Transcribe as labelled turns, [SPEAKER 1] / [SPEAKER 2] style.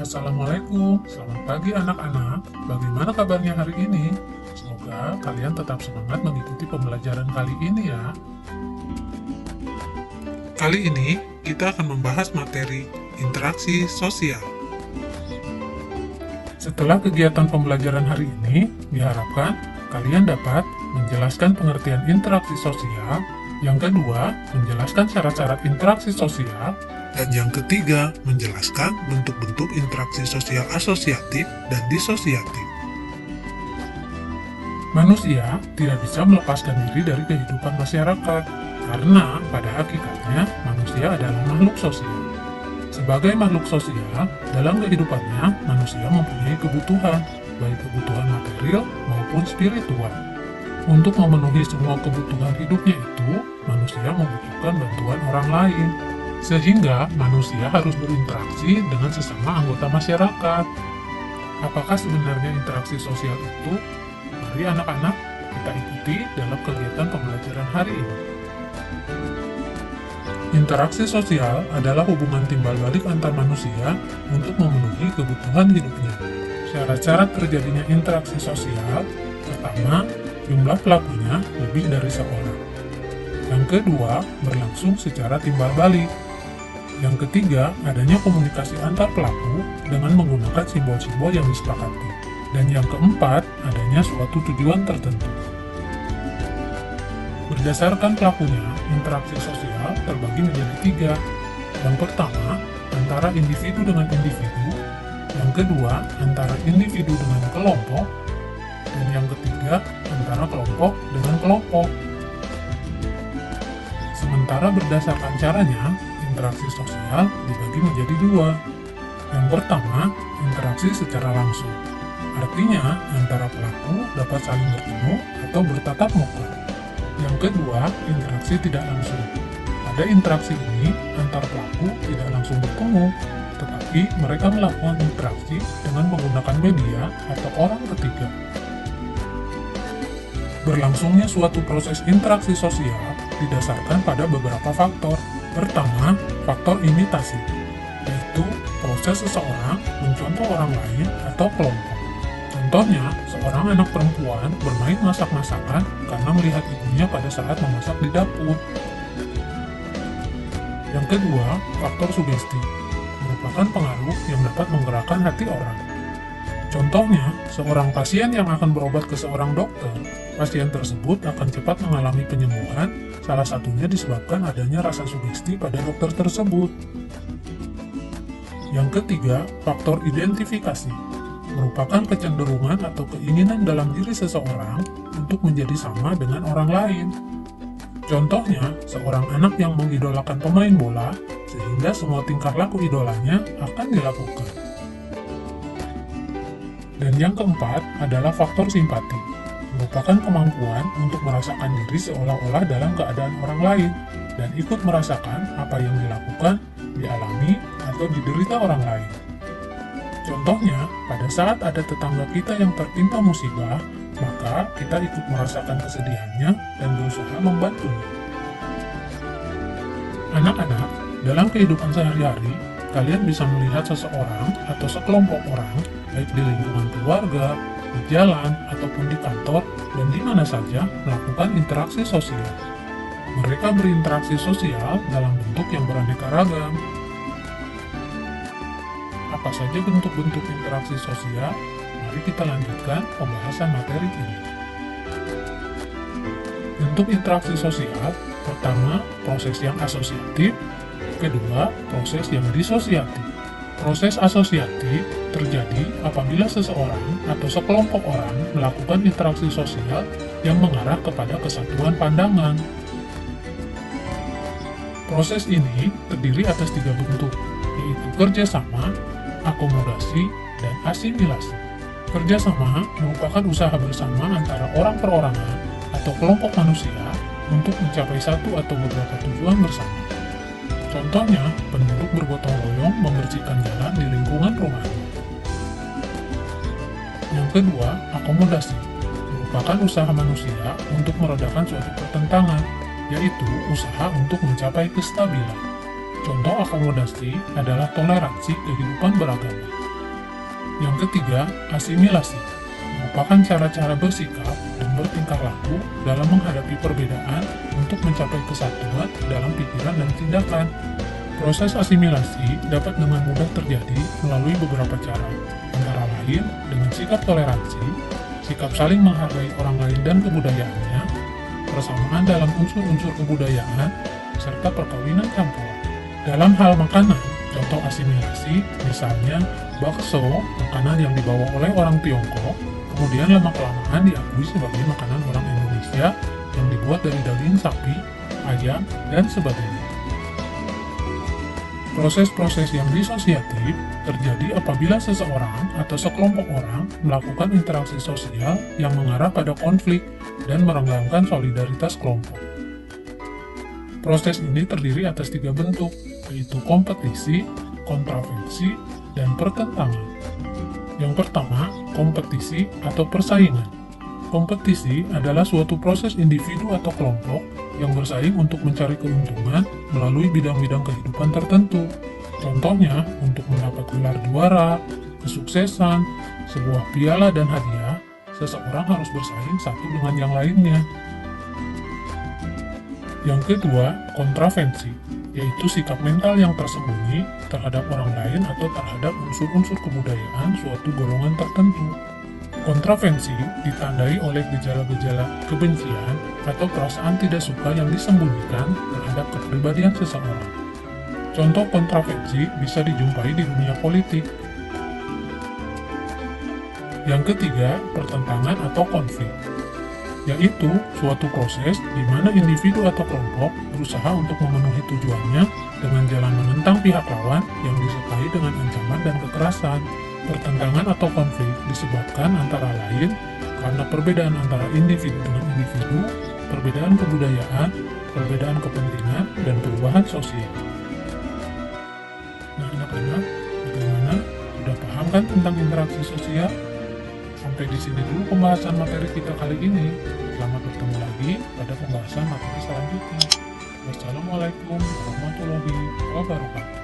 [SPEAKER 1] Assalamualaikum, selamat pagi anak-anak. Bagaimana kabarnya hari ini? Semoga kalian tetap semangat mengikuti pembelajaran kali ini ya. Kali ini kita akan membahas materi interaksi sosial. Setelah kegiatan pembelajaran hari ini, diharapkan kalian dapat menjelaskan pengertian interaksi sosial, yang kedua, menjelaskan syarat-syarat interaksi sosial, dan yang ketiga, menjelaskan bentuk-bentuk interaksi sosial asosiatif dan disosiatif. Manusia tidak bisa melepaskan diri dari kehidupan masyarakat, karena pada hakikatnya manusia adalah makhluk sosial. Sebagai makhluk sosial, dalam kehidupannya manusia mempunyai kebutuhan, baik kebutuhan material maupun spiritual. Untuk memenuhi semua kebutuhan hidupnya itu, manusia membutuhkan bantuan orang lain. Sehingga manusia harus berinteraksi dengan sesama anggota masyarakat. Apakah sebenarnya interaksi sosial itu? Mari anak-anak, kita ikuti dalam kegiatan pembelajaran hari ini. Interaksi sosial adalah hubungan timbal balik antar manusia untuk memenuhi kebutuhan hidupnya. Syarat-syarat terjadinya interaksi sosial, pertama, jumlah pelakunya lebih dari seorang. Yang kedua, berlangsung secara timbal balik. Yang ketiga, adanya komunikasi antar pelaku dengan menggunakan simbol-simbol yang disepakati. Dan yang keempat, adanya suatu tujuan tertentu. Berdasarkan pelakunya, interaksi sosial terbagi menjadi tiga. Yang pertama, antara individu dengan individu. Yang kedua, antara individu dengan kelompok. Dan yang ketiga, antara kelompok dengan kelompok. Sementara berdasarkan caranya, interaksi sosial dibagi menjadi dua. Yang pertama, interaksi secara langsung. Artinya, antara pelaku dapat saling bertemu atau bertatap muka. Yang kedua, interaksi tidak langsung. Pada interaksi ini, antar pelaku tidak langsung bertemu, tetapi mereka melakukan interaksi dengan menggunakan media atau orang ketiga. Berlangsungnya suatu proses interaksi sosial didasarkan pada beberapa faktor. Pertama, faktor imitasi, yaitu proses seseorang mencontoh orang lain atau kelompok. Contohnya, seorang anak perempuan bermain masak-masakan karena melihat ibunya pada saat memasak di dapur. Yang kedua, faktor sugesti, merupakan pengaruh yang dapat menggerakkan hati orang. Contohnya, seorang pasien yang akan berobat ke seorang dokter, pasien tersebut akan cepat mengalami penyembuhan, salah satunya disebabkan adanya rasa sugesti pada dokter tersebut. Yang ketiga, faktor identifikasi, merupakan kecenderungan atau keinginan dalam diri seseorang untuk menjadi sama dengan orang lain. Contohnya, seorang anak yang mengidolakan pemain bola, sehingga semua tingkah laku idolanya akan dilakukan. Dan yang keempat adalah faktor simpati, merupakan kemampuan untuk merasakan diri seolah-olah dalam keadaan orang lain, dan ikut merasakan apa yang dilakukan, dialami, atau diderita orang lain. Contohnya, pada saat ada tetangga kita yang tertimpa musibah, maka kita ikut merasakan kesedihannya dan berusaha membantunya. Anak-anak, dalam kehidupan sehari-hari, kalian bisa melihat seseorang atau sekelompok orang, baik di lingkungan keluarga, di jalan, ataupun di kantor, dan di mana saja melakukan interaksi sosial. Mereka berinteraksi sosial dalam bentuk yang beraneka ragam. Apa saja bentuk-bentuk interaksi sosial? Mari kita lanjutkan pembahasan materi ini. Bentuk interaksi sosial, pertama, proses yang asosiatif, kedua, proses yang disosiatif. Proses asosiatif terjadi apabila seseorang atau sekelompok orang melakukan interaksi sosial yang mengarah kepada kesatuan pandangan. Proses ini terdiri atas tiga bentuk, yaitu kerjasama, akomodasi, dan asimilasi. Kerjasama merupakan usaha bersama antara orang perorangan atau kelompok manusia untuk mencapai satu atau beberapa tujuan bersama. Contohnya, penduduk bergotong royong membersihkan jalan di lingkungan rumahnya. Yang kedua, akomodasi, merupakan usaha manusia untuk meredakan suatu pertentangan, yaitu usaha untuk mencapai kestabilan. Contoh akomodasi adalah toleransi kehidupan beragama. Yang ketiga, asimilasi. Merupakan cara-cara bersikap dan bertingkah laku dalam menghadapi perbedaan untuk mencapai kesatuan dalam pikiran dan tindakan. Proses asimilasi dapat dengan mudah terjadi melalui beberapa cara, antara lain dengan sikap toleransi, sikap saling menghargai orang lain dan kebudayaannya, persamaan dalam unsur-unsur kebudayaan, serta perkawinan campur. Dalam hal makanan, contoh asimilasi, misalnya bakso, makanan yang dibawa oleh orang Tiongkok, kemudian lama-kelamaan diakui sebagai makanan orang Indonesia yang dibuat dari daging sapi, ayam, dan sebagainya. Proses-proses yang disosiatif terjadi apabila seseorang atau sekelompok orang melakukan interaksi sosial yang mengarah pada konflik dan merenggangkan solidaritas kelompok. Proses ini terdiri atas 3 bentuk, yaitu kompetisi, kontravensi, dan pertentangan. Yang pertama, kompetisi atau persaingan. Kompetisi adalah suatu proses individu atau kelompok yang bersaing untuk mencari keuntungan melalui bidang-bidang kehidupan tertentu. Contohnya, untuk mendapat gelar juara, kesuksesan, sebuah piala dan hadiah, seseorang harus bersaing satu dengan yang lainnya. Yang kedua, kontravensi, yaitu sikap mental yang tersembunyi terhadap orang lain atau terhadap unsur-unsur kebudayaan suatu golongan tertentu. Kontravensi ditandai oleh gejala-gejala kebencian atau perasaan tidak suka yang disembunyikan terhadap kepribadian seseorang. Contoh kontravensi bisa dijumpai di dunia politik. Yang ketiga, pertentangan atau konflik, yaitu suatu proses di mana individu atau kelompok berusaha untuk memenuhi tujuannya dengan jalan menentang pihak lawan yang disertai dengan ancaman dan kekerasan. Pertentangan atau konflik disebabkan antara lain karena perbedaan antara individu dengan individu, perbedaan kebudayaan, perbedaan kepentingan, dan perubahan sosial. Nah, anak-anak, bagaimana? Sudah paham kan tentang interaksi sosial? Sampai di sini dulu pembahasan materi kita kali ini. Selamat bertemu lagi pada pembahasan materi selanjutnya. Wassalamualaikum warahmatullahi wabarakatuh.